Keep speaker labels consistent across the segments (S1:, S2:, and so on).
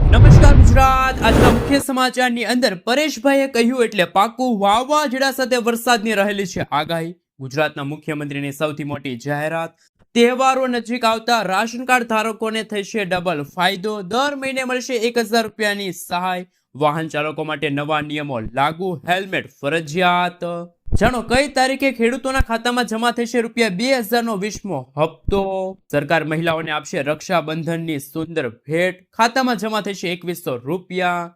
S1: નમસ્કાર ગુજરાત। આજના મુખ્ય સમાચારની અંદર પરેશભાઈએ કહ્યું એટલે પાકું વાવાઝોડા સાથે વરસાદની રહેલી છે આગાહી। ગુજરાતના મુખ્યમંત્રીની સૌથી મોટી જાહેરાત। તહેવારો નજીક આવતા રાશન કાર્ડ ધારકોને થશે ડબલ ફાયદો। દર મહિને મળશે 1000 રૂપિયાની સહાય। વાહન ચાલકો માટે નવા નિયમો લાગુ, હેલ્મેટ ફરજિયાત। જાણો કઈ તારીખે ખેડૂતોના ખાતામાં જમા થશે રૂપિયા 2000 નો 20મો હપ્તો। સરકાર મહિલાઓને આપશે રક્ષાબંધનની સુંદર ભેટ। ખાતામાં જમા થશે 2100 રૂપિયા।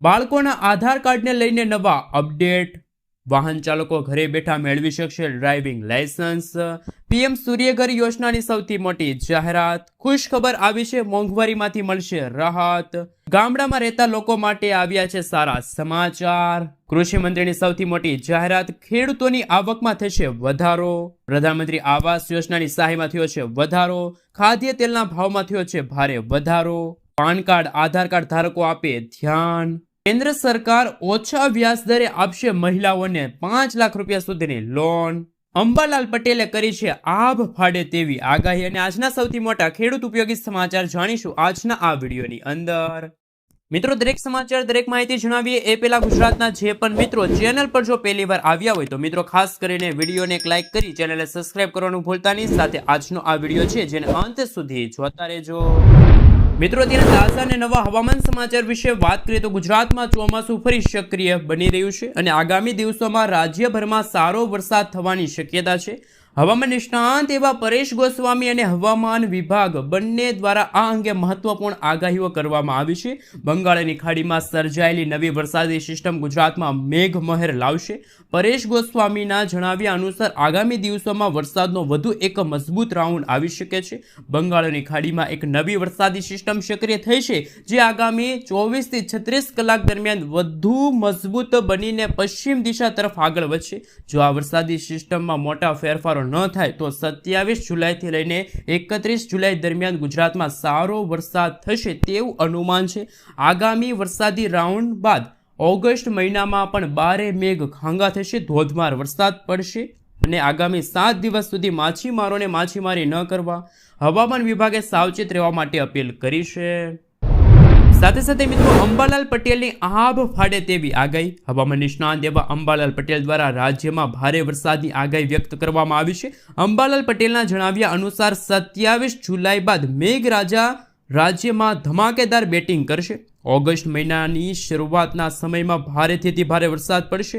S1: બાળકોના આધાર કાર્ડને લઈને નવા અપડેટ। વાહન ચાલકો ઘરે બેઠા મેળવી શકશે ડ્રાઇવિંગ લાયસન્સ। પીએમ સૂર્યઘર યોજનાની સૌથી મોટી જાહેરાત। ખુશ ખબર આવી છે, મોંઘવારીમાંથી મળશે રાહત। ગામડામાં રહેતા લોકો માટે આવ્યા છે સારા સમાચાર। કૃષિ મંત્રીની સૌથી મોટી જાહેરાત। ખેડૂતોની આવકમાં થશે વધારો। પ્રધાનમંત્રી આવાસ યોજનાની સહાયમાં થયો છે વધારો। ખાદ્ય તેલના ભાવમાં થયો છે ભારે વધારો। પાન કાર્ડ, આધાર કાર્ડ ધારકો આપે ધ્યાન। કેન્દ્ર સરકાર ઓછા વ્યાજ દરે આપશે મહિલાઓને 5 લાખ રૂપિયા સુધીની લોન। અંબાલાલ પટેલે કરી છે આભ ફાડે તેવી આગાહી। અને આજના સૌથી મોટા ખેડૂત ઉપયોગી સમાચાર જાણીશું આજના આ વિડીયોની અંદર। મિત્રો, દરેક સમાચાર, દરેક માહિતી જણાવીએ એ પહેલા ગુજરાતના જે પણ મિત્રો ચેનલ પર જો પહેલી વાર આવ્યા હોય તો મિત્રો ખાસ કરીને વિડીયોને એક લાઇક કરી ચેનલને સબસ્ક્રાઇબ કરવાનું ભૂલતા નહીં। સાથે આજનો આ વિડીયો છે જેને અંત સુધી જોતા રહેજો। મિત્રો, અત્યારે તાજા અને નવા હવામાન સમાચાર વિશે વાત કરીએ તો ગુજરાતમાં ચોમાસું ફરી સક્રિય બની રહ્યું છે અને આગામી દિવસોમાં રાજ્યભરમાં સારો વરસાદ થવાની શક્યતા છે। હવામાન નિષ્ણાંત એવા પરેશ ગોસ્વામી અને હવામાન વિભાગ બંને દ્વારા આ અંગે મહત્વપૂર્ણ આગાહીઓ કરવામાં આવી છે। બંગાળની ખાડીમાં સર્જાયેલી નવી વરસાદી સિસ્ટમ ગુજરાતમાં મેઘમહેર લાવશે। પરેશ ગોસ્વામીના જણાવ્યા અનુસાર આગામી દિવસોમાં વરસાદનો વધુ એક મજબૂત રાઉન્ડ આવી શકે છે। બંગાળની ખાડીમાં એક નવી વરસાદી સિસ્ટમ સક્રિય થઈ છે જે આગામી 24 થી 36 કલાક દરમિયાન વધુ મજબૂત બનીને પશ્ચિમ દિશા તરફ આગળ વધશે। જો આ વરસાદી સિસ્ટમમાં મોટા ફેરફારો ન થાય તો 27 જુલાઈથી લઈને 31 જુલાઈ દરમિયાન ગુજરાતમાં સારો વરસાદ થશે તેવું અનુમાન છે। આગામી વરસાદી રાઉન્ડ બાદ ઓગસ્ટ મહિનામાં પણ 12 મેઘ ખાંગા થશે, ધોધમાર વરસાદ પડશે અને આગામી 7 દિવસ સુધી માછીમારોને માછીમારી ન કરવા હવામાન વિભાગે સાવચેત રહેવા માટે અપીલ કરી છે। સાથે સાથે મિત્રો, અંબાલાલ પટેલની આભ ફાડે તેવી આગાહી। હવામાન નિષ્ણાંત એવા અંબાલાલ પટેલ દ્વારા રાજ્યમાં ભારે વરસાદની આગાહી વ્યક્ત કરવામાં આવી છે। અંબાલાલ પટેલના જણાવ્યા અનુસાર 27 જુલાઈ બાદ મેઘરાજા રાજ્યમાં ધમાકેદાર બેટિંગ કરશે। ઓગસ્ટ મહિનાની શરૂઆતના સમયમાં ભારેથી અતિ ભારે વરસાદ પડશે।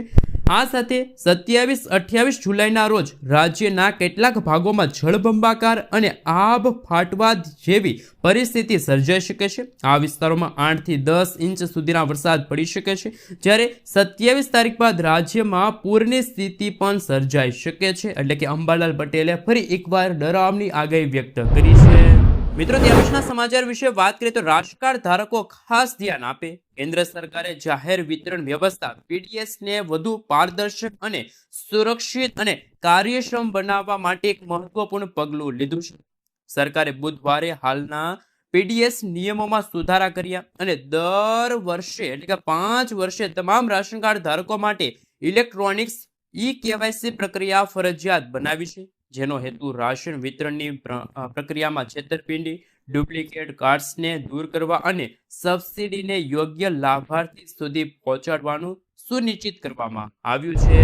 S1: આ સાથે 27-28 જુલાઈના રોજ રાજ્યના કેટલાક ભાગોમાં જળબંબાકાર અને આભ ફાટવા જેવી પરિસ્થિતિ સર્જાઈ શકે છે। આ વિસ્તારોમાં 8 થી 10 ઇંચ સુધીના વરસાદ પડી શકે છે, જ્યારે 27 તારીખ બાદ રાજ્યમાં પૂરની સ્થિતિ પણ સર્જાઈ શકે છે। એટલે કે અંબાલાલ પટેલે ફરી એકવાર ડરાવની આગાહી વ્યક્ત કરી છે। મિત્રો, ત્યાર પછીના સમાચાર વિશે વાત કરીએ તો રાશન કાર્ડ ધારકો ખાસ ધ્યાન આપે। કેન્દ્ર સરકારે જાહેર વિતરણ વ્યવસ્થા PDS ને વધુ પારદર્શક અને સુરક્ષિત અને કાર્યક્ષમ બનાવવા માટે એક મહત્વપૂર્ણ પગલું લીધું છે। સરકારે બુધવારે હાલના PDS નિયમોમાં સુધારા કર્યા અને દર વર્ષે એટલે કે 5 વર્ષે તમામ રાશન કાર્ડ ધારકો માટે ઇલેક્ટ્રોનિક્સ KYC પ્રક્રિયા ફરજિયાત બનાવી છે, જેનો હેતુ રાશન વિતરણની પ્રક્રિયામાં છેતરપિંડી, ડુપ્લિકેટ કાર્ડ્સને દૂર કરવા અને સબસિડીને યોગ્ય લાભાર્થી સુધી પહોંચાડવાનું સુનિશ્ચિત કરવામાં આવ્યું છે।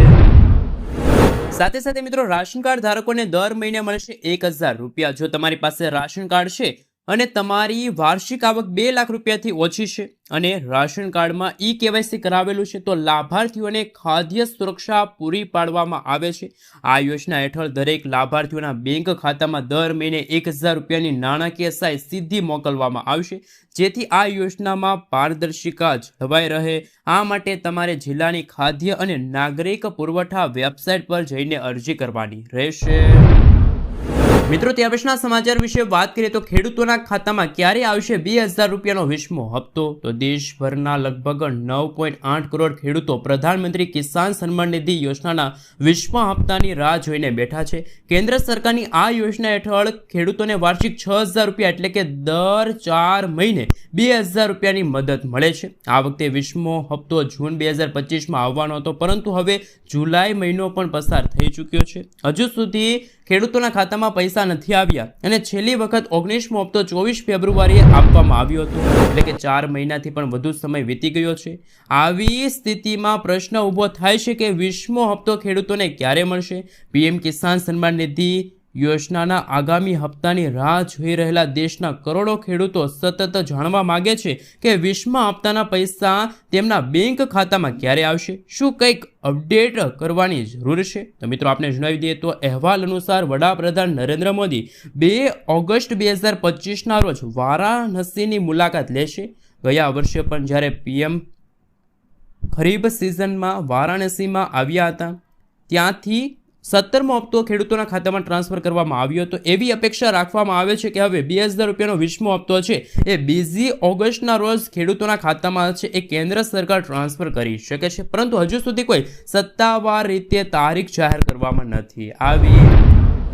S1: સાથે સાથે મિત્રો, રાશન કાર્ડ ધારકોને દર મહિને મળશે 1000 રૂપિયા। જો તમારી પાસે રાશન કાર્ડ છે અને તમારી વાર્ષિક આવક 2 લાખ રૂપિયાથી ઓછી છે અને રાશન કાર્ડમાં KYC કરાવેલું છે તો લાભાર્થીઓને ખાદ્ય સુરક્ષા પૂરી પાડવામાં આવે છે। આ યોજના હેઠળ દરેક લાભાર્થીઓના બેંક ખાતામાં દર મહિને 1000 રૂપિયાની નાણાકીય સહાય સીધી મોકલવામાં આવશે, જેથી આ યોજનામાં પારદર્શિતા જળવાઈ રહે। આ માટે તમારે જિલ્લાની ખાદ્ય અને નાગરિક પુરવઠા વેબસાઇટ પર જઈને અરજી કરવાની રહેશે। મિત્રો, ત્યાર પછીના સમાચાર વિશે વાત કરીએ તો ખેડૂતોના ખાતામાં ક્યારે આવશે 2000 રૂપિયાનો 20મો હપ્તો? તો દેશભરના લગભગ 9.8 કરોડ ખેડૂતો પ્રધાનમંત્રી કિસાન સન્માન નિધિ યોજનાના 20મા હપ્તાની રાહ જોઈને બેઠા છે। કેન્દ્ર સરકારની આ યોજના હેઠળ ખેડૂતોને વાર્ષિક 6000 રૂપિયા એટલે કે દર 4 મહિને 2000 રૂપિયાની મદદ મળે છે। આ વખતે 20મો હપ્તો જૂન 2025માં આવવાનો હતો, પરંતુ હવે જુલાઈ મહિનો પણ પસાર થઈ ચૂક્યો છે। હજુ સુધી ખેડૂતોના ખાતામાં પૈસા પૈસા નથી આવ્યા અને છેલ્લી વખત 19મો હપ્તો 24 ફેબ્રુઆરીએ આપવામાં આવ્યો હતો, એટલે કે 4 મહિનાથી પણ વધુ સમય વીતી ગયો છે. આવી સ્થિતિમાં પ્રશ્ન ઊભો થાય છે કે 20મો હપ્તો ખેડૂતોને ક્યારે મળશે? પીએમ કિસાન સન્માન નિધિ યોજનાના આગામી હપ્તાની રાહ જોઈ રહેલા દેશના કરોડો ખેડૂતો સતત જાણવા માંગે છે કે 20મા હપ્તાના પૈસા તેમના બેંક ખાતામાં ક્યારે આવશે. શું કંઈક અપડેટ કરવાની જરૂર છે? તો મિત્રો આપણે જણાવી દઈએ તો અહેવાલ અનુસાર વડાપ્રધાન નરેન્દ્ર મોદી 2 ઓગસ્ટ 2025ના રોજ વારાણસીની મુલાકાત લેશે. ગયા વર્ષે પણ જ્યારે પીએમ ખરીફ સિઝનમાં વારાણસીમાં આવ્યા હતા, ત્યાંથી 17મો હપ્તો ખેડૂતોના ખાતામાં ટ્રાન્સફર કરવામાં આવ્યો હતો. એવી અપેક્ષા રાખવામાં આવે છે કે હવે 2000 રૂપિયાનો 20મો હપ્તો છે એ 2 ઓગસ્ટના રોજ ખેડૂતોના ખાતામાં છે એ કેન્દ્ર સરકાર ટ્રાન્સફર કરી શકે છે, પરંતુ હજુ સુધી કોઈ સત્તાવાર રીતે તારીખ જાહેર કરવામાં નથી આવી.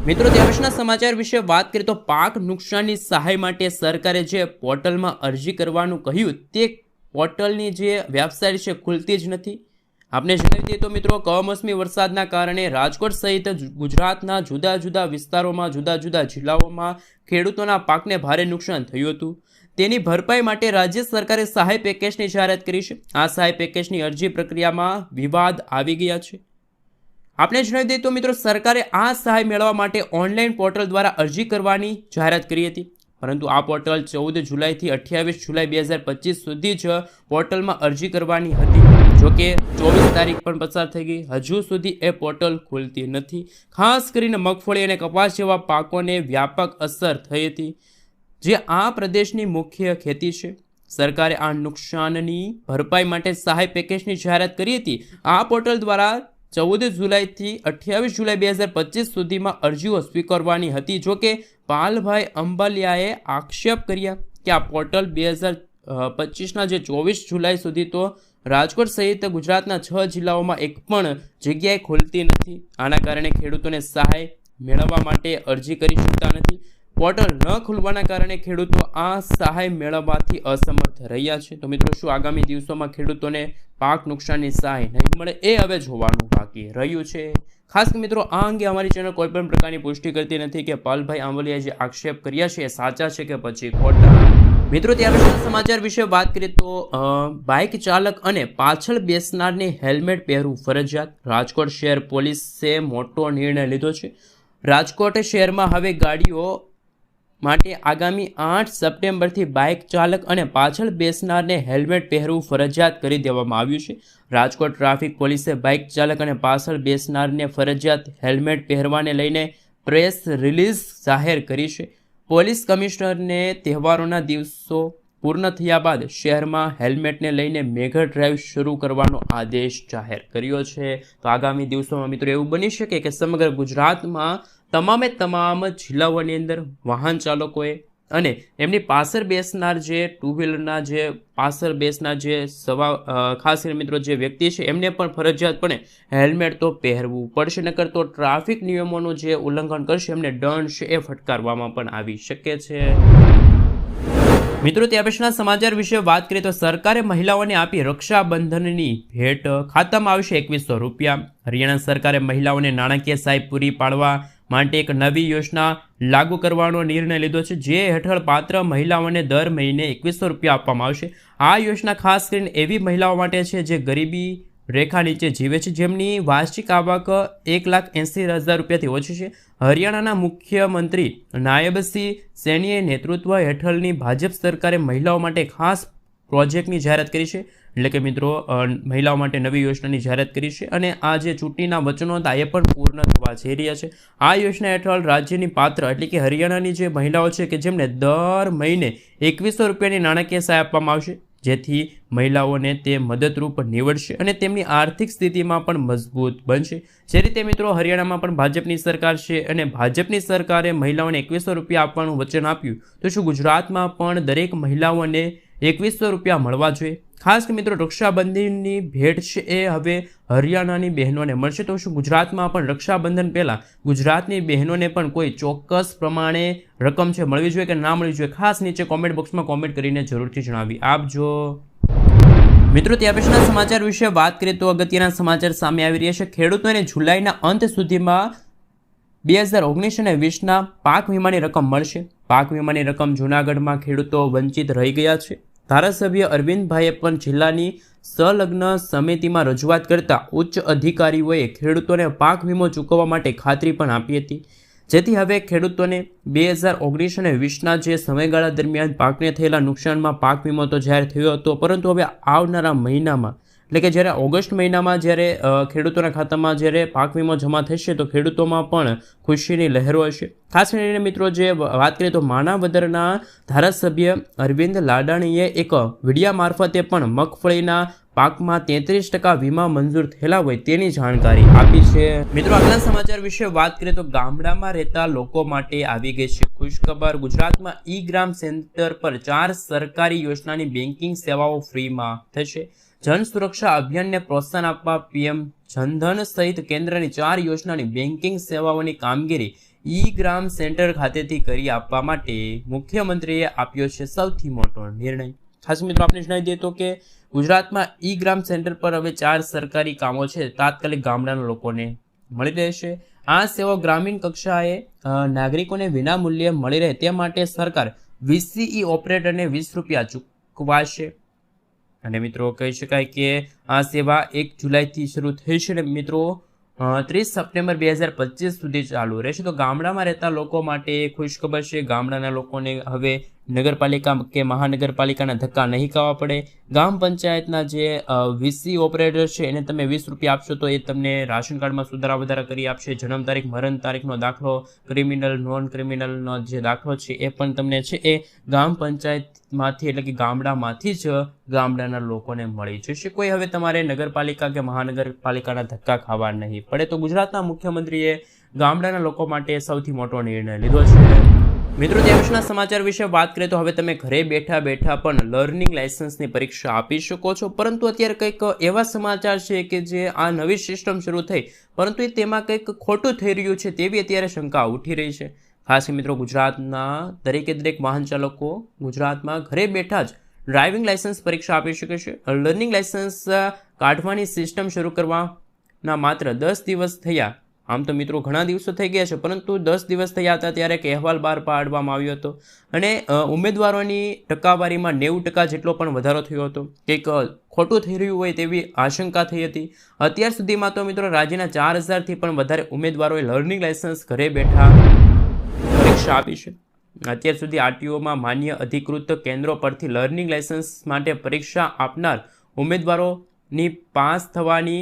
S1: મિત્રો, ત્યારબાદના સમાચાર વિશે વાત કરીએ તો પાક નુકસાનની સહાય માટે સરકારે જે પોર્ટલમાં અરજી કરવાનું કહ્યું તે પોર્ટલની જે વેબસાઇટ છે ખુલતી જ નથી. આપણે જણાવી દઈએ તો મિત્રો, કમોસમી વરસાદના કારણે રાજકોટ સહિત ગુજરાતના જુદા જુદા વિસ્તારોમાં, જુદા જુદા જિલ્લાઓમાં ખેડૂતોના પાકને ભારે નુકસાન થયું હતું. તેની ભરપાઈ માટે રાજ્ય સરકારે સહાય પેકેજની જાહેરાત કરી છે. આ સહાય પેકેજની અરજી પ્રક્રિયામાં વિવાદ આવી ગયા છે. આપણે જણાવી દઈએ તો મિત્રો, સરકારે આ સહાય મેળવવા માટે ઓનલાઈન પોર્ટલ દ્વારા અરજી કરવાની જાહેરાત કરી હતી, પરંતુ આ પોર્ટલ 14 જુલાઈથી 28 જુલાઈ 2025 સુધી જ પોર્ટલમાં અરજી કરવાની હતી. જોકે 24 તારીખ પણ પસાર થઈ ગઈ, હજુ સુધી એ પોર્ટલ ખુલતી નથી. ખાસ કરીને મગફળી અને કપાસ જેવા પાકોને વ્યાપક અસર થઈ હતી, જે આ પ્રદેશની મુખ્ય ખેતી છે. સરકારે આ નુકસાનની ભરપાઈ માટે સહાય પેકેજની જાહેરાત કરી હતી. આ પોર્ટલ દ્વારા 14 જુલાઈથી 28 જુલાઈ 2025 સુધીમાં અરજીઓ સ્વીકારવાની હતી. જોકે પાલભાઈ અંબાલિયાએ આક્ષેપ કર્યા કે આ પોર્ટલ 2025ના જે 24 જુલાઈ સુધી તો રાજકોટ સહિત ગુજરાતના 6 જિલ્લાઓમાં એક પણ જગ્યાએ ખુલતી નથી. આના કારણે ખેડૂતોને સહાય મેળવવા માટે અરજી કરી શકતા નથી. પોર્ટલ ન ખુલવાના કારણે ખેડૂતો આ સહાય મેળવવાથી અસમર્થ રહ્યા છે. તો મિત્રો, શું આગામી દિવસોમાં ખેડૂતોને પાક નુકસાનની સહાય નહીં મળે? એ હવે જોવાનું બાકી રહ્યું છે. ખાસ કે મિત્રો, આ અંગે અમારી ચેનલ કોઈ પણ પ્રકારની પુષ્ટિ કરતી નથી કે પાલભાઈ આંબલિયાએ જે આક્ષેપ કર્યા છે એ સાચા છે કે પછી ખોટા. મિત્રો, ત્યારબાદના સમાચાર વિશે વાત કરીએ તો બાઇક ચાલક અને પાછળ બેસનારને હેલ્મેટ પહેરવું ફરજિયાત. રાજકોટ શહેર પોલીસે મોટો નિર્ણય લીધો છે. રાજકોટ શહેરમાં હવે ગાડીઓ માટે આગામી 8 સપ્ટેમ્બરથી બાઇક ચાલક અને પાછળ બેસનારને હેલ્મેટ પહેરવું ફરજિયાત કરી દેવામાં આવ્યું છે. રાજકોટ ટ્રાફિક પોલીસે બાઇક ચાલક અને પાછળ બેસનારને ફરજિયાત હેલ્મેટ પહેરવાને લઈને પ્રેસ રિલીઝ જાહેર કરી છે. પોલીસ કમિશનરને તહેવારોના દિવસો પૂર્ણ થયા બાદ શહેરમાં હેલ્મેટને લઈને મેગા ડ્રાઈવ શરૂ કરવાનો આદેશ જાહેર કર્યો છે. તો આગામી દિવસોમાં મિત્રો એવું બની શકે કે સમગ્ર ગુજરાતમાં તમામ જિલ્લાઓની અંદર વાહન ચાલકોએ અને એમની પાછળ બેસનાર જે ટુ વ્હીલરના જે પાછળ બેસનાર જે ખાસ કરીને મિત્રો જે વ્યક્તિ છે એમને પણ ફરજિયાતપણે હેલ્મેટ તો પહેરવું પડશે, નકર તો ટ્રાફિક નિયમોનું જે ઉલ્લંઘન કરશે એમને દંડ છે એ ફટકારવામાં પણ આવી શકે છે. મિત્રો, ત્યાર પછીના સમાચાર વિશે વાત કરીએ તો સરકારે મહિલાઓને આપી રક્ષાબંધનની ભેટ. ખાતામાં આવશે 2100 રૂપિયા. હરિયાણા સરકારે મહિલાઓને નાણાકીય સહાય પૂરી પાડવા માટે એક નવી યોજના લાગુ કરવાનો નિર્ણય લીધો છે, જે હેઠળ પાત્ર મહિલાઓને દર મહિને 2100 રૂપિયા આપવામાં આવશે. આ યોજના ખાસ કરીને એવી મહિલાઓ માટે છે જે ગરીબી રેખા નીચે જીવે છે, જેમની વાર્ષિક આવક 1,80,000 રૂપિયાથી ઓછી છે. હરિયાણાના મુખ્યમંત્રી નાયબસિંહ સૈનીએ નેતૃત્વ હેઠળની ભાજપ સરકારે મહિલાઓ માટે ખાસ પ્રોજેક્ટની જાહેરાત કરી છે. એટલે કે મિત્રો, મહિલાઓ માટે નવી યોજનાની જાહેરાત કરી છે અને આ જે ચૂંટણીના વચનો હતા એ પણ પૂર્ણ થવા જઈ રહ્યા છે. આ યોજના હેઠળ રાજ્યની પાત્ર એટલે કે હરિયાણાની જે મહિલાઓ છે કે જેમને દર મહિને 2100 રૂપિયાની નાણાકીય સહાય આપવામાં આવશે, જેથી મહિલાઓને તે મદદરૂપ નીવડશે અને તેમની આર્થિક સ્થિતિમાં પણ મજબૂત બનશે. જે રીતે મિત્રો હરિયાણામાં પણ ભાજપની સરકાર છે અને ભાજપની સરકારે મહિલાઓને 2100 રૂપિયા આપવાનું વચન આપ્યું, તો શું ગુજરાતમાં પણ દરેક મહિલાઓને 2100 રૂપિયા મળવા જોઈએ? ખાસ કે મિત્રો, રક્ષાબંધનની ભેટ છે એ હવે હરિયાણાની બહેનોને મળશે, તો શું ગુજરાતમાં પણ રક્ષાબંધન પહેલાં ગુજરાતની બહેનોને પણ કોઈ ચોક્કસ પ્રમાણે રકમ છે મળવી જોઈએ કે ના મળવી જોઈએ? ખાસ નીચે કોમેન્ટ બોક્સમાં કોમેન્ટ કરીને જરૂરથી જણાવી આપજો. મિત્રો, ત્યાર પછીના સમાચાર વિશે વાત કરીએ તો અગત્યના સમાચાર સામે આવી રહ્યા છે. ખેડૂતોને જુલાઈના અંત સુધીમાં 2019 અને 20ના પાક વીમાની રકમ મળશે. પાક વીમાની રકમ જૂનાગઢમાં ખેડૂતો વંચિત રહી ગયા છે. ધારાસભ્ય અરવિંદભાઈએ પણ જિલ્લાની સંલગ્ન સમિતિમાં રજૂઆત કરતા ઉચ્ચ અધિકારીઓએ ખેડૂતોને પાક વીમો ચૂકવવા માટે ખાતરી પણ આપી હતી, જેથી હવે ખેડૂતોને 2019 અને 20ના જે સમયગાળા દરમિયાન પાકને થયેલા નુકસાનમાં પાક વીમો તો જાહેર થયો હતો, પરંતુ હવે આવનારા મહિનામાં એટલે કે જ્યારે ઓગસ્ટ મહિનામાં જ્યારે ખેડૂતોના ખાતામાં જ્યારે પાક વીમો જમા થશે તો ખેડૂતોમાં પણ ખુશીની લહેરો હશે. ખાસ કરીને મિત્રો જે વાત કરીએ તો માણાવદરના ધારાસભ્ય અરવિંદ લાડાણીએ એક વિડિયા મારફતે પણ મગફળીના પાકમાં 33% વીમા મંજૂર થયેલા હોય તેની જાણકારી આપી છે. મિત્રો આગલા સમાચાર વિશે વાત કરીએ તો ગામડામાં રહેતા લોકો માટે આવી ગઈ છે ખુશખબર. ગુજરાતમાં ઈ ગ્રામ સેન્ટર પર 4 સરકારી યોજનાની બેન્કિંગ સેવાઓ ફ્રીમાં થશે. જન સુરક્ષા અભિયાનને પ્રોત્સાહન આપવા પીએમ જનધન સહિત કેન્દ્રની 4 યોજનાની બેન્કિંગ સેવાઓની કામગીરી ઈ ગ્રામ સેન્ટર ખાતેથી કરી આપવા માટે મુખ્યમંત્રીએ આપ્યો છે સૌથી મોટો નિર્ણય. ખાસ મિત્રો આપણે જણાવી દઈએ તો કે ગુજરાતમાં ઈ ગ્રામ સેન્ટર પર હવે 4 સરકારી કામો છે તાત્કાલિક ગામડાના લોકોને મળી રહેશે. આ સેવાઓ ગ્રામીણ કક્ષાએ નાગરિકોને વિનામૂલ્યે મળી રહે તે માટે સરકાર વીસીઈ ઓપરેટરને 20 રૂપિયા ચૂકવાશે. અને મિત્રો કહી શકાય કે આ સેવા 1 જુલાઈથી શરૂ થઈ છે અને મિત્રો 30 સપ્ટેમ્બર 2025 સુધી ચાલુ રહેશે. તો ગામડામાં રહેતા લોકો માટે ખુશખબર છે. ગામડાના લોકોને હવે નગરપાલિકા કે મહાનગરપાલિકાના ધક્કા નહીં ખાવા પડે. ગ્રામ પંચાયતના જે વીસી ઓપરેટર છે એને તમે 20 રૂપિયા આપશો તો એ તમને રાશન કાર્ડમાં સુધારા વધારા કરી આપશે. જન્મ તારીખ મરણ તારીખનો દાખલો, ક્રિમિનલ નોન ક્રિમિનલનો જે દાખલો છે એ પણ તમને છે એ ગ્રામ પંચાયતમાંથી એટલે કે ગામડામાંથી જ ગામડાના લોકોને મળી જશે. કોઈ હવે તમારે નગરપાલિકા કે મહાનગરપાલિકાના ધક્કા ખાવા નહીં પડે. તો ગુજરાતના મુખ્યમંત્રીએ ગામડાના લોકો માટે સૌથી મોટો નિર્ણય લીધો છે. મિત્રો દેશના સમાચાર વિશે વાત કરીએ તો હવે તમે ઘરે બેઠા બેઠા પણ લર્નિંગ લાયસન્સની પરીક્ષા આપી શકો છો. પરંતુ અત્યારે કંઈક એવા સમાચાર છે કે જે આ નવી સિસ્ટમ શરૂ થઈ પરંતુ તેમાં કંઈક ખોટું થઈ રહ્યું છે તેવી અત્યારે શંકા ઉઠી રહી છે. ખાસ મિત્રો ગુજરાતના દરેક વાહન ચાલકો ગુજરાતમાં ઘરે બેઠા જ ડ્રાઇવિંગ લાયસન્સ પરીક્ષા આપી શકે છે. લર્નિંગ લાયસન્સ કાઢવાની સિસ્ટમ શરૂ કરવાના માત્ર 10 દિવસ થયા. આમ તો મિત્રો ઘણા દિવસો થઈ ગયા છે પરંતુ 10 દિવસ થયા હતા ત્યારે એક અહેવાલ બહાર પાડવામાં આવ્યો હતો અને ઉમેદવારોની ટકાવારીમાં 90% જેટલો પણ વધારો થયો હતો. કંઈક ખોટું થઈ રહ્યું હોય તેવી આશંકા થઈ હતી. અત્યાર સુધીમાં તો મિત્રો રાજ્યના 4000થી પણ વધારે ઉમેદવારોએ લર્નિંગ લાયસન્સ ઘરે બેઠા પરીક્ષા આપી છે. અત્યાર સુધી આરટીઓમાં માન્ય અધિકૃત કેન્દ્રો પરથી લર્નિંગ લાયસન્સ માટે પરીક્ષા આપનાર ઉમેદવારોની પાસ થવાની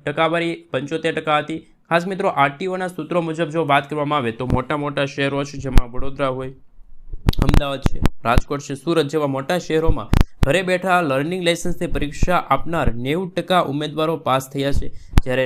S1: ટકાવારી 75% હતી. ખાસ મિત્રો આરટીઓના સૂત્રો મુજબ જો વાત કરવામાં આવે તો મોટા શહેરો છે જેમાં વડોદરા હોય, અમદાવાદ છે, રાજકોટ છે, સુરત જેવા મોટા શહેરોમાં ઘરે બેઠા લર્નિંગ લાયસન્સની પરીક્ષા આપનાર 90% ઉમેદવારો પાસ થયા છે. જ્યારે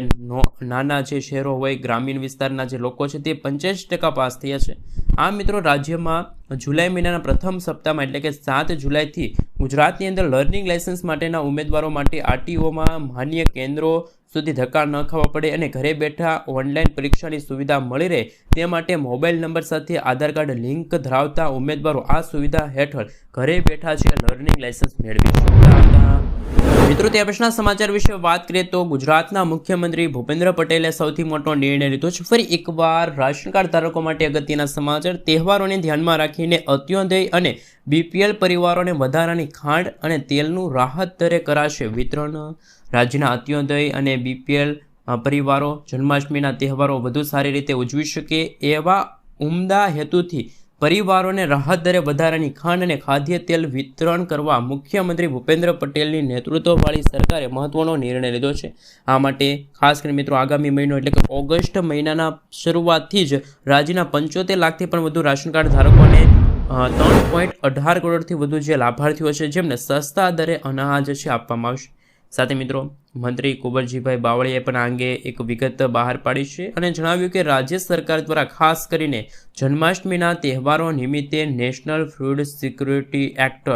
S1: નાના જે શહેરો હોય, ગ્રામીણ વિસ્તારના જે લોકો છે તે 85% પાસ થયા છે. આ મિત્રો રાજ્યમાં જુલાઈ મહિનાના પ્રથમ સપ્તાહમાં એટલે કે 7 જુલાઈથી ગુજરાતની અંદર લર્નિંગ લાયસન્સ માટેના ઉમેદવારો માટે આરટીઓમાં માન્ય કેન્દ્રો સુધી ધક્કા ન ખાવા પડે અને ઘરે બેઠા ઓનલાઈન પરીક્ષાની સુવિધા મળી રહે તે માટે મોબાઈલ નંબર સાથે આધાર કાર્ડ લિંક ધરાવતા ઉમેદવારો આ સુવિધા હેઠળ ઘરે બેઠા છે લર્નિંગ લાયસન્સ મેળવી શકતા હતા. મિત્રો તે પછીના સમાચાર વિશે વાત કરીએ તો ગુજરાતના મુખ્યમંત્રી ભૂપેન્દ્ર પટેલે સૌથી મોટો નિર્ણય લીધો છે. ફરી એકવાર રાશન કાર્ડ ધારકો માટે અગત્યના સમાચાર. તહેવારોને ધ્યાનમાં રાખીને અત્યોદય અને બીપીએલ પરિવારોને વધારાની ખાંડ અને તેલનું રાહત દરે કરાશે વિતરણ. રાજ્યના અત્યોદય અને બીપીએલ પરિવારો જન્માષ્ટમીના તહેવારો વધુ સારી રીતે ઉજવી શકે એવા ઉમદા હેતુથી પરિવારોને રાહત દરે વધારાની ખાંડ અને ખાદ્ય તેલ વિતરણ કરવા મુખ્યમંત્રી ભૂપેન્દ્ર પટેલની નેતૃત્વવાળી સરકારે મહત્વનો નિર્ણય લીધો છે. આ માટે ખાસ કરીને મિત્રો આગામી મહિનો એટલે કે ઓગસ્ટ મહિનાના શરૂઆતથી જ રાજ્યના 75 લાખથી પણ વધુ રાશન કાર્ડ ધારકોને 3.18 કરોડથી વધુ જે લાભાર્થીઓ છે જેમને સસ્તા દરે અનાજ છે આપવામાં આવશે. સાથે મિત્રો મંત્રી કુંવરજીભાઈ બાવળીએ પણ આ અંગે એક વિગત બહાર પાડી છે અને જણાવ્યું કે રાજ્ય સરકાર દ્વારા ખાસ કરીને જન્માષ્ટમીના તહેવારો નિમિત્તે national food security act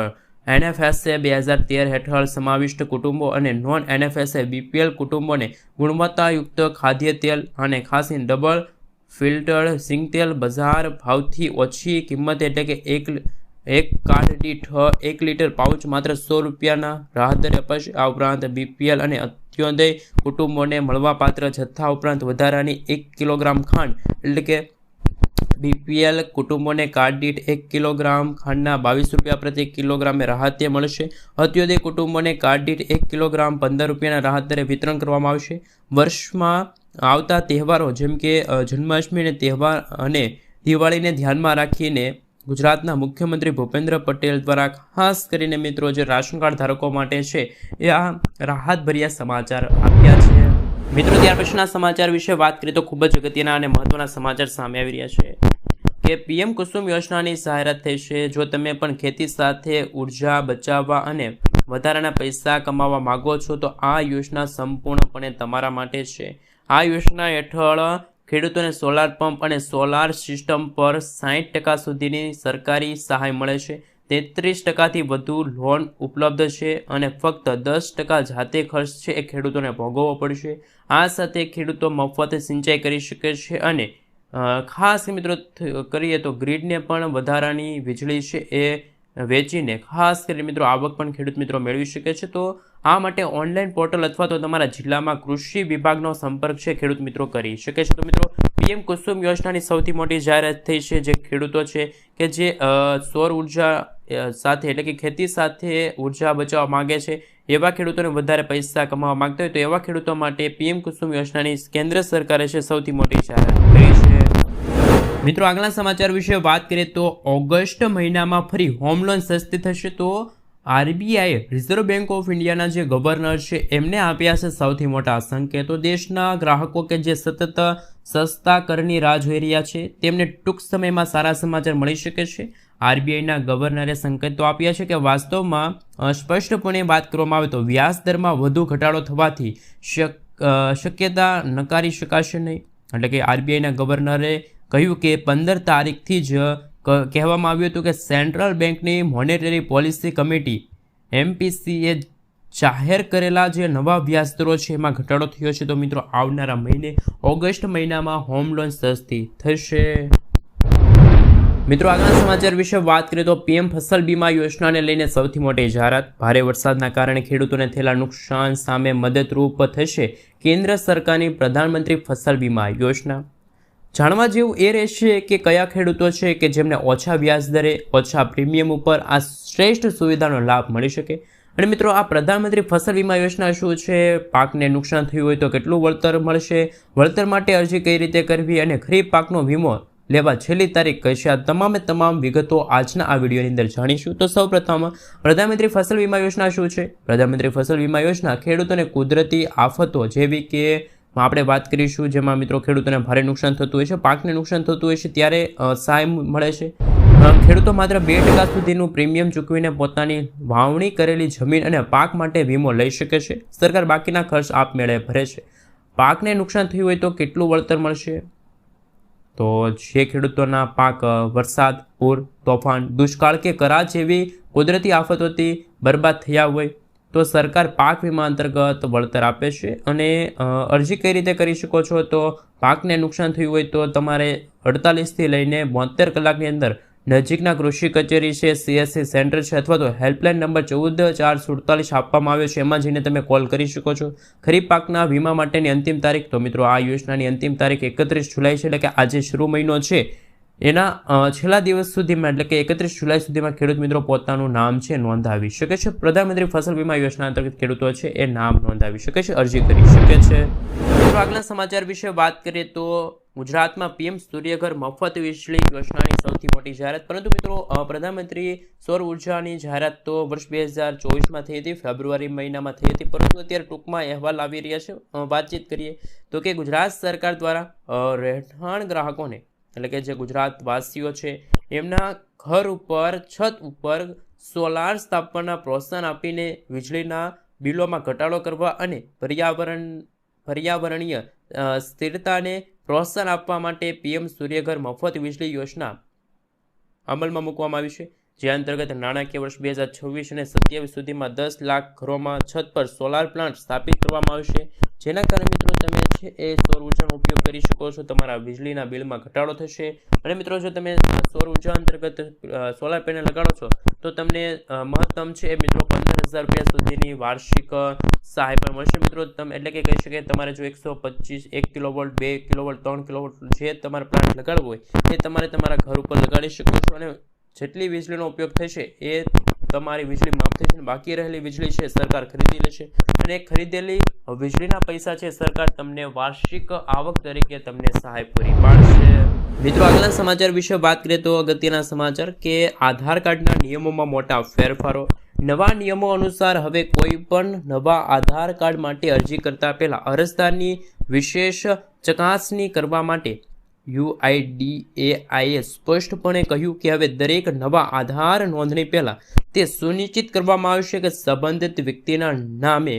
S1: NFSA 2013 હેઠળ સમાવિષ્ટ કુટુંબો અને નોન NFSA BPL કુટુંબોને ગુણવત્તાયુક્ત ખાદ્ય તેલ અને ખાસ ડબલ ફિલ્ટર્ડ સિંગતેલ બજાર ભાવથી ઓછી કિંમત એટલે કે એક કાર્ડ દીઠ 1 લીટર પાઉચ માત્ર 100 રૂપિયાના રાહત દરે અપાશે. આ ઉપરાંત બીપીએલ અને અંત્યોદય કુટુંબોને મળવાપાત્ર જથ્થા ઉપરાંત વધારાની 1 કિલોગ્રામ ખાંડ એટલે કે બીપીએલ કુટુંબોને કાર્ડ દીઠ 1 કિલોગ્રામ ખાંડના 22 રૂપિયા પ્રતિ કિલોગ્રામે રાહત મળશે. અંત્યોદય કુટુંબોને કાર્ડ દીઠ 1 કિલોગ્રામ 15 રૂપિયાના રાહત દરે વિતરણ કરવામાં આવશે. વર્ષમાં આવતા તહેવારો જેમ કે જન્માષ્ટમીને તહેવાર અને દિવાળીને ધ્યાનમાં રાખીને ગુજરાતના મુખ્યમંત્રી ભૂપેન્દ્ર પટેલ દ્વારા ખાસ કરીને મિત્રો જે રાશન કાર્ડ ધારકો માટે છે એ આ રાહતભર્યા સમાચાર આપ્યા છે. મિત્રો ત્યાર પછીના સમાચાર વિશે વાત કરીએ તો ખૂબ જ અગત્યના અને મહત્વના સમાચાર સામે આવી રહ્યા છે કે પીએમ કુસુમ યોજનાની જાહેરાત થઈ છે. જો તમે પણ ખેતી સાથે ઉર્જા બચાવવા અને વધારાના પૈસા કમાવા માંગો છો તો આ યોજના સંપૂર્ણપણે તમારા માટે છે. આ યોજના હેઠળ ખેડૂતોને સોલાર પંપ અને સોલાર સિસ્ટમ પર 60% સુધીની સરકારી સહાય મળે છે. 33%થી વધુ લોન ઉપલબ્ધ છે અને ફક્ત 10% જાતે ખર્ચ છે એ ખેડૂતોને ભોગવવો પડશે. આ સાથે ખેડૂતો મફત સિંચાઈ કરી શકે છે અને ખાસ મિત્રો કરીએ તો ગ્રીડને પણ વધારાની વીજળી છે એ વેચીને ખાસ કરીને મિત્રો આવક પણ ખેડૂત મિત્રો મેળવી શકે છે. તો આ માટે ઓનલાઈન પોર્ટલ અથવા તો તમારા જિલ્લામાં કૃષિ વિભાગનો સંપર્ક છે ખેડૂત મિત્રો કરી શકે છે. તો મિત્રો પીએમ કુસુમ યોજનાની સૌથી મોટી જાહેરાત થઈ છે જે ખેડૂતો છે કે જે સૌર ઉર્જા સાથે એટલે કે ખેતી સાથે ઉર્જા બચાવવા માંગે છે એવા ખેડૂતોને વધારે પૈસા કમાવા માંગતા હોય તો એવા ખેડૂતો માટે પીએમ કુસુમ યોજનાની કેન્દ્ર સરકારે છે સૌથી મોટી જાહેરાત કરી છે. મિત્રો આગલા સમાચાર વિશે વાત કરીએ તો ઓગસ્ટ મહિનામાં ફરી હોમ લોન સસ્તી થશે. તો આરબીઆઈ રિઝર્વ બેંક ઓફ ઇન્ડિયાના જે ગવર્નર છે એમને આપ્યા છે સૌથી મોટા સંકેતો. દેશના ગ્રાહકો કે જે સતત સસ્તા કરની રાહ જોઈ રહ્યા છે તેમને ટૂંક સમયમાં સારા સમાચાર મળી શકે છે. આરબીઆઈના ગવર્નરે સંકેતો આપ્યા છે કે વાસ્તવમાં સ્પષ્ટપણે વાત કરવામાં આવે તો વ્યાજ દરમાં વધુ ઘટાડો થવાથી શક્યતા નકારી શકાશે નહીં. એટલે કે આરબીઆઈના ગવર્નરે કહ્યું કે 15 તારીખથી જ કહેવામાં આવ્યું હતું કે સેન્ટ્રલ બેંકની મોનેટરી પોલિસી કમિટી એમપીસીએ જાહેર કરેલા જે નવા વ્યાજદરો છે એમાં ઘટાડો થયો છે. તો મિત્રો આવનારા મહિને ઓગસ્ટ મહિનામાં હોમ લોન સસ્તી થશે. મિત્રો આગળના સમાચાર વિશે વાત કરીએ તો પીએમ ફસલ બીમા યોજનાને લઈને સૌથી મોટી જાહેરાત. ભારે વરસાદના કારણે ખેડૂતોને થયેલા નુકસાન સામે મદદરૂપ થશે કેન્દ્ર સરકારની પ્રધાનમંત્રી ફસલ બીમા યોજના. જાણવા જેવું એ રહેશે કે કયા ખેડૂતો છે કે જેમને ઓછા વ્યાજ દરે ઓછા પ્રીમિયમ ઉપર આ શ્રેષ્ઠ સુવિધાનો લાભ મળી શકે. અને મિત્રો આ પ્રધાનમંત્રી ફસલ વીમા યોજના શું છે, પાકને નુકસાન થયું હોય તો કેટલું વળતર મળશે, વળતર માટે અરજી કઈ રીતે કરવી અને ખરીફ પાકનો વીમો લેવા છેલ્લી તારીખ કઈ છે, આ તમામ વિગતો આજના આ વિડીયોની અંદર જાણીશું. તો સૌપ્રથમ પ્રધાનમંત્રી ફસલ વીમા યોજના શું છે. પ્રધાનમંત્રી ફસલ વીમા યોજના ખેડૂતોને કુદરતી આફતો જેવી કે આપણે વાત કરીશું જેમાં મિત્રો ખેડૂતોને ભારે નુકસાન થતું હોય છે, પાકને નુકસાન થતું હોય છે ત્યારે સહાય મળે છે. ખેડૂતો માત્ર 2% સુધીનું પ્રીમિયમ ચૂકવીને પોતાની વાવણી કરેલી જમીન અને પાક માટે વીમો લઈ શકે છે. સરકાર બાકીના ખર્ચ આપમેળે ભરે છે. પાકને નુકસાન થયું હોય તો કેટલું વળતર મળશે? તો જે ખેડૂતોના પાક વરસાદ, પૂર, તોફાન, દુષ્કાળ કે કરા જેવી કુદરતી આફતોથી બરબાદ થયા હોય તો સરકાર પાક વીમા અંતર્ગત વળતર આપે છે. અને અરજી કઈ રીતે કરી શકો છો? તો પાકને નુકસાન થયું હોય તો તમારે 48થી લઈને 72 કલાકની અંદર નજીકના કૃષિ કચેરી છે, સીએસસી સેન્ટર છે અથવા તો હેલ્પલાઇન નંબર 14447 આપવામાં આવ્યો છે, એમાં જઈને તમે કોલ કરી શકો છો. ખરીફ પાકના વીમા માટેની અંતિમ તારીખ, તો મિત્રો આ યોજનાની અંતિમ તારીખ 31 જુલાઈ છે, એટલે કે આજે શરૂ મહિનો છે એના છેલ્લા દિવસ સુધીમાં એટલે કે 31 જુલાઈ સુધીમાં ખેડૂત મિત્રો પોતાનું નામ છે નોંધાવી શકે છે. પ્રધાનમંત્રી ફસલ વીમા યોજના અંતર્ગત ખેડૂતો છે એ નામ નોંધાવી શકે છે, અરજી કરી શકે છે. મિત્રો આગલા સમાચાર વિશે વાત કરીએ તો ગુજરાતમાં પીએમ સૂર્યઘર મફત વીજળી યોજનાની સૌથી મોટી જાહેરાત. પરંતુ મિત્રો પ્રધાનમંત્રી સૌર ઉર્જાની જાહેરાત તો વર્ષ 2024માં થઈ હતી, ફેબ્રુઆરી મહિનામાં થઈ હતી, પરંતુ અત્યારે ટૂંકમાં અહેવાલ આવી રહ્યા છે. વાતચીત કરીએ તો કે ગુજરાત સરકાર દ્વારા રહેઠાણ ગ્રાહકોને એટલે કે જે ગુજરાતવાસીઓ છે એમના ઘર ઉપર છત ઉપર સોલાર સ્થાપવાના પ્રોત્સાહન આપીને વીજળીના બિલોમાં ઘટાડો કરવા અને પર્યાવરણીય સ્થિરતાને પ્રોત્સાહન આપવા માટે પીએમ સૂર્યઘર મફત વીજળી યોજના અમલમાં મૂકવામાં આવી છે. જે અંતર્ગત નાણાકીય વર્ષ 2026 અને 27 સુધીમાં 10 લાખ ઘરોમાં છત પર સોલાર પ્લાન્ટ સ્થાપિત કરવામાં આવશે. જેના કારણે મિત્રો તમે છે એ સૌર ઉર્જાનો ઉપયોગ કરી શકો છો, તમારા વીજળીના બિલમાં ઘટાડો થશે. અને મિત્રો જો તમે સૌર ઉર્જા અંતર્ગત સોલાર પેનલ લગાડો છો તો તમને મહત્તમ છે એ મિત્રો રૂપિયા સુધીની વાર્ષિક સહાય પણ મળશે મિત્રો. તમે એટલે કે કહી શકાય તમારે જો 125, 1 કિલોવોલ્ટ, 2 કિલોવોલ્ટ, 3 કિલોવોલ્ટ જે તમારે પ્લાન્ટ લગાડવો હોય એ તમારે તમારા ઘર ઉપર લગાડી શકો છો અને જેટલી વીજળીનો ઉપયોગ થશે એ તમારી વીજળી માફ થશે. બાકી રહેલી વીજળી છે સરકાર ખરીદી લેશે અને ખરીદેલી વીજળીના પૈસા છે સરકાર તમને વાર્ષિક આવક તરીકે તમને સહાય પૂરી પાડશે. મિત્રો આગળના સમાચાર વિશે વાત કરીએ તો અગત્યના સમાચાર કે આધાર કાર્ડના નિયમોમાં મોટા ફેરફારો. નવા નિયમો અનુસાર હવે કોઈ પણ નવા આધાર કાર્ડ માટે અરજી કરતા પહેલા અરજદારની વિશેષ ચકાસણી કરવા માટે UIDAIએ સ્પષ્ટપણે કહ્યું કે હવે દરેક નવા આધાર નોંધણી પહેલા તે સુનિશ્ચિત કરવામાં આવશે કે સંબંધિત વ્યક્તિના નામે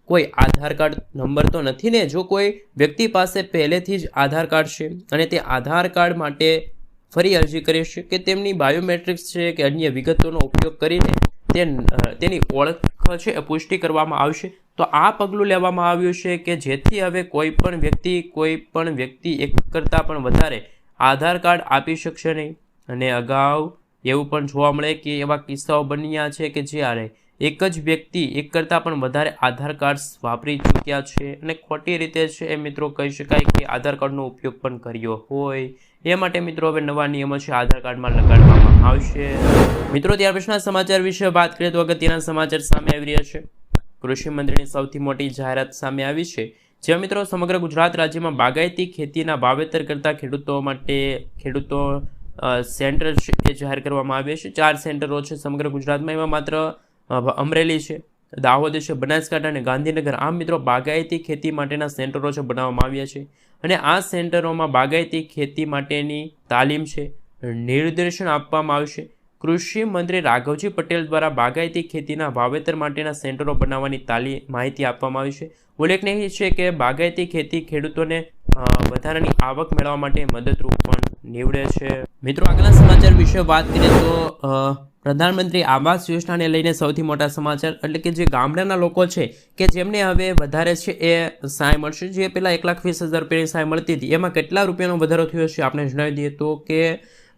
S1: કોઈ આધાર કાર્ડ નંબર તો નથી ને. જો કોઈ વ્યક્તિ પાસે પહેલેથી જ આધાર કાર્ડ છે અને તે આધાર કાર્ડ માટે ફરી અરજી કરે છે કે તેમની બાયોમેટ્રિક્સ છે કે અન્ય વિગતોનો ઉપયોગ કરીને તેની ઓળખ છે એ પુષ્ટિ કરવામાં આવશે. તો આ પગલું લેવામાં આવ્યું છે કે જેથી હવે કોઈ પણ વ્યક્તિ એક કરતાં પણ વધારે આધાર કાર્ડ આપી શકશે નહીં. અને અગાઉ એવું પણ જોવા મળે કે એવા કિસ્સાઓ બન્યા છે કે જ્યારે એક જ વ્યક્તિ એક કરતાં પણ વધારે આધાર કાર્ડ વાપરી ચૂક્યા છે અને ખોટી રીતે છે એ મિત્રો કહી શકાય કે આધાર કાર્ડનો ઉપયોગ પણ કર્યો હોય. એ માટે મિત્રો હવે નવા નિયમો છે આધાર કાર્ડમાં લગાડવામાં આવશે. મિત્રો ત્યાર પછીના સમાચાર વિશે વાત કરીએ તો અગત્યના સમાચાર સામે આવી રહ્યા છે. કૃષિ મંત્રીની સૌથી મોટી જાહેરાત સામે આવી છે જેમાં મિત્રો સમગ્ર ગુજરાત રાજ્યમાં બાગાયતી ખેતીના વાવેતર કરતા ખેડૂતો સેન્ટર એ જાહેર કરવામાં આવ્યા છે. 4 સેન્ટરો છે સમગ્ર ગુજરાતમાં. એમાં માત્ર અમરેલી છે, દાહોદ છે, બનાસકાંઠા અને ગાંધીનગર આમ મિત્રો બાગાયતી ખેતી માટેના સેન્ટરો છે બનાવવામાં આવ્યા છે. અને આ સેન્ટરોમાં બાગાયતી ખેતી માટેની તાલીમ છે નિર્દેશન આપવામાં આવશે. કૃષિ મંત્રી રાઘવજી પટેલ દ્વારા બાગાયતી ખેતીના વાવેતર માટેના સેન્ટરો બનાવવાની માહિતી આપવામાં આવી છે. ઉલ્લેખનીય છે કે બાગાયતી ખેતી ખેડૂતોને વધારાની આવક મેળવવા માટે મદદરૂપ પણ નીવડે છે. મિત્રો આગળના સમાચાર વિશે વાત કરીએ તો પ્રધાનમંત્રી આવાસ યોજનાને લઈને સૌથી મોટા સમાચાર એટલે કે જે ગામડાના લોકો છે કે જેમને હવે વધારે છે એ સહાય મળશે. જે પહેલાં 1,20,000 રૂપિયાની સહાય મળતી હતી એમાં કેટલા રૂપિયાનો વધારો થયો છે આપણે જણાવી દઈએ તો કે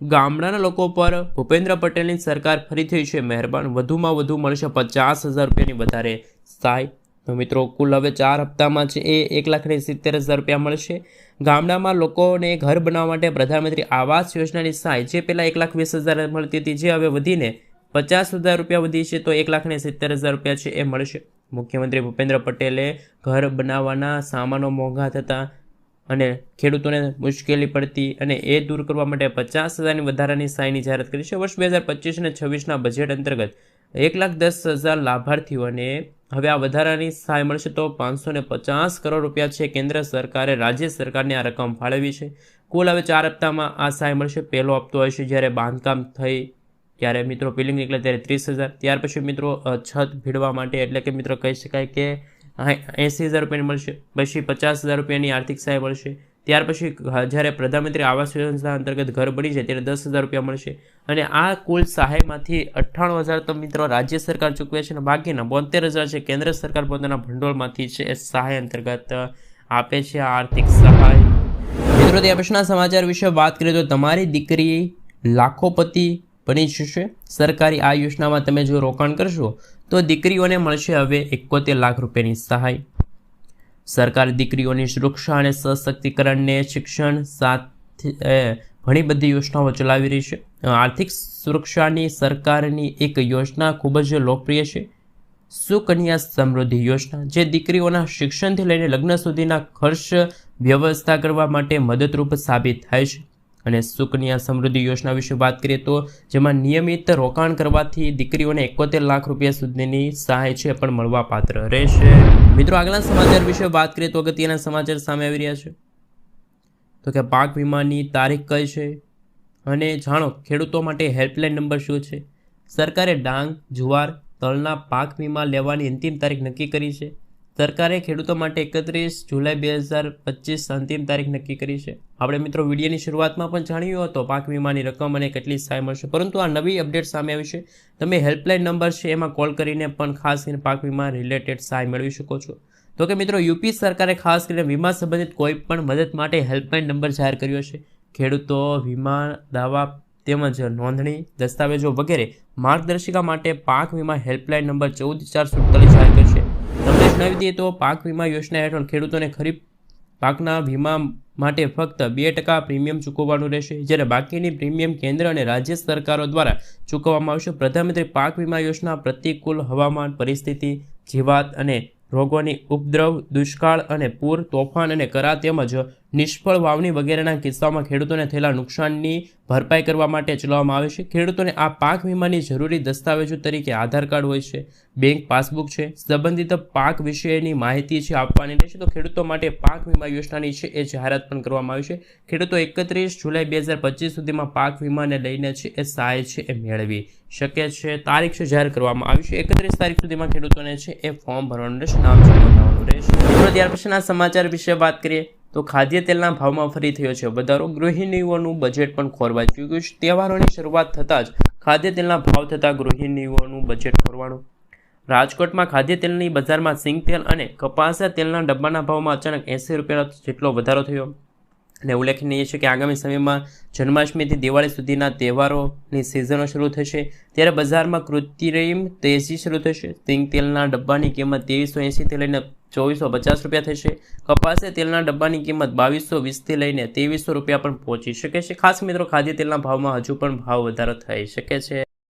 S1: ગામડાના લોકો પર ભૂપેન્દ્ર પટેલની સરકાર ફરી થઈ છે મહેરબાન. વધુમાં વધુ મળશે 50,000 રૂપિયાની વધારે સહાય. તો મિત્રો કુલ હવે 4 હપ્તામાં છે એ 1,70,000 રૂપિયા મળશે. ગામડામાં લોકોને ઘર બનાવવા માટે પ્રધાનમંત્રી આવાસ યોજનાની સહાય જે પહેલાં 1,20,000 મળતી હતી જે હવે વધીને 50,000 રૂપિયા વધી છે તો 1,70,000 રૂપિયા છે એ મળશે. મુખ્યમંત્રી ભૂપેન્દ્ર પટેલે ઘર બનાવવાના સામાનો મોંઘા થતા અને ખેડૂતોને મુશ્કેલી પડતી અને એ દૂર કરવા માટે 50,000ની વધારાની સહાયની જાહેરાત કરી છે. વર્ષ 2025 અને 26ના બજેટ અંતર્ગત 1,10,000 લાભાર્થીઓને હવે આ વધારાની સહાય મળશે. તો 550 કરોડ રૂપિયા છે કેન્દ્ર સરકારે રાજ્ય સરકારને આ રકમ ફાળવી છે. કુલ હવે 4 હપ્તામાં આ સહાય મળશે. પહેલો હપ્તો હશે જ્યારે બાંધકામ થઈ ત્યારે મિત્રો બિલ્ડિંગ નીકળે ત્યારે 30,000. ત્યાર પછી મિત્રો છત ભીડવા માટે એટલે કે મિત્રો કહી શકાય કે 80,000 રૂપિયાની મળશે. પછી 50,000 રૂપિયાની આર્થિક સહાય મળશે. ત્યાર પછી જ્યારે પ્રધાનમંત્રી આવાસ યોજના અંતર્ગત ઘર બની જાય ત્યારે 10,000 રૂપિયા મળશે. અને આ કુલ સહાયમાંથી 98,000 તો મિત્રો રાજ્ય સરકાર ચૂકવે છે અને બાકીના 72,000 છે કેન્દ્ર સરકાર પોતાના ભંડોળમાંથી છે એ સહાય અંતર્ગત આપે છે આ આર્થિક સહાય. મિત્રો ત્યાર પછીના સમાચાર વિશે વાત કરીએ તો તમારી દીકરી લાખોપતિ બની જશે. સરકારી આ યોજનામાં તમે જો રોકાણ કરશો તો દીકરીઓને મળશે હવે 71 લાખ રૂપિયાની સહાય. સરકાર દીકરીઓની સુરક્ષા અને સશક્તિકરણને શિક્ષણ સાથે ઘણી બધી યોજનાઓ ચલાવી રહી છે. આર્થિક સુરક્ષાની સરકારની એક યોજના ખૂબ જ લોકપ્રિય છે સુકન્યા સમૃદ્ધિ યોજના જે દીકરીઓના શિક્ષણથી લઈને લગ્ન સુધીના ખર્ચ વ્યવસ્થા કરવા માટે મદદરૂપ સાબિત થાય છે. અને સુકન્યા સમૃદ્ધિ યોજના વિશે વાત કરીએ તો જેમાં નિયમિત રોકાણ કરવાથી દીકરીઓને 71 લાખ રૂપિયા સુધીની સહાય છે પણ મળવાપાત્ર રહેશે. મિત્રો આગળના સમાચાર વિશે વાત કરીએ તો અગત્યના સમાચાર સામે આવી રહ્યા છે તો કે પાક વીમાની તારીખ કઈ છે અને જાણો ખેડૂતો માટે હેલ્પલાઇન નંબર શું છે. સરકારે ડાંગ, જુવાર, તલના પાક વીમા લેવાની અંતિમ તારીખ નક્કી કરી છે. સરકારે ખેડૂતો માટે 31 જુલાઈ 2025 અંતિમ તારીખ નક્કી કરી છે. આપણે મિત્રો વિડીયોની શરૂઆતમાં પણ જાણ્યું હતો પાક વીમાની રકમ અને કેટલી સહાય મળશે, પરંતુ આ નવી અપડેટ સામે આવી છે. તમે હેલ્પલાઇન નંબર છે એમાં કોલ કરીને પણ ખાસ કરીને પાક વીમા રિલેટેડ સહાય મેળવી શકો છો. તો કે મિત્રો યુપી સરકારે ખાસ કરીને વીમા સંબંધિત કોઈ પણ મદદ માટે હેલ્પલાઇન નંબર જાહેર કર્યો છે. ખેડૂતો વીમા દાવા તેમજ નોંધણી દસ્તાવેજો વગેરે માર્ગદર્શિકા માટે પાક વીમા હેલ્પલાઇન નંબર 14 447 જાહેર કરશે. તમને જણાવી દઈએ તો પાક વીમા યોજના હેઠળ ખેડૂતોને ખરીફ પાકના વીમા માટે ફક્ત 2% પ્રીમિયમ ચૂકવવાનું રહેશે, જ્યારે બાકીની પ્રીમિયમ કેન્દ્ર અને રાજ્ય સરકારો દ્વારા ચૂકવવામાં આવશે. પ્રધાનમંત્રી પાક વીમા યોજના પ્રતિકૂળ હવામાન પરિસ્થિતિ, જીવાત અને રોગોની ઉપદ્રવ, દુષ્કાળ અને પૂર, તોફાન અને કરા તેમજ નિષ્ફળ વાવણી વગેરેના કિસ્સાઓમાં ખેડૂતોને થયેલા નુકસાનની ભરપાઈ કરવા માટે ચલાવવામાં આવે છે. ખેડૂતોને આ પાક વીમાની જરૂરી દસ્તાવેજો તરીકે આધાર કાર્ડ હોય છે, બેંક પાસબુક છે, સંબંધિત પાક વિશેની માહિતી છે આપવાની રહેશે. તો ખેડૂતો માટે પાક વીમા યોજનાની છે એ જાહેરાત પણ કરવામાં આવી છે. ખેડૂતો 31 જુલાઈ 2025 સુધીમાં પાક વીમાને લઈને છે એ સહાય છે એ મેળવી શકે છે. તારીખ છે જાહેર કરવામાં આવી છે. 31 તારીખ સુધીમાં ખેડૂતોને છે એ ફોર્મ ભરવાનું રહેશે, નામ નોંધાવવાનું રહેશે. મિત્રો ત્યાર પછીના સમાચાર વિશે વાત કરીએ તો ખાદ્ય તેલના ભાવમાં ફરી થયો છે વધારો. ગૃહિણીઓનું બજેટ પણ ખોરવાઈ ચૂક્યું છે. તહેવારોની શરૂઆત થતાં જ ખાદ્ય તેલના ભાવ થતાં ગૃહિણીઓનું બજેટ ખોરવાનું. રાજકોટમાં ખાદ્ય તેલની બજારમાં સિંગ તેલ અને કપાસિયા તેલના ડબ્બાના ભાવમાં અચાનક 80 રૂપિયા જેટલો વધારો થયો. અને ઉલ્લેખનીય છે કે આગામી સમયમાં જન્માષ્ટમીથી દિવાળી સુધીના તહેવારોની સિઝનો શરૂ થશે, ત્યારે બજારમાં કૃત્રિમ તેજી શરૂ થશે. સિંગ તેલના ડબ્બાની કિંમત 2380થી લઈને 2450 રૂપિયા થશે. કપાસિયા તેલના ડબ્બાની કિંમત 2220થી લઈને 2300 રૂપિયા પણ પહોંચી શકે છે. ખાસ મિત્રો ખાદ્ય તેલના ભાવમાં હજુ પણ ભાવ વધારો થઈ શકે છે.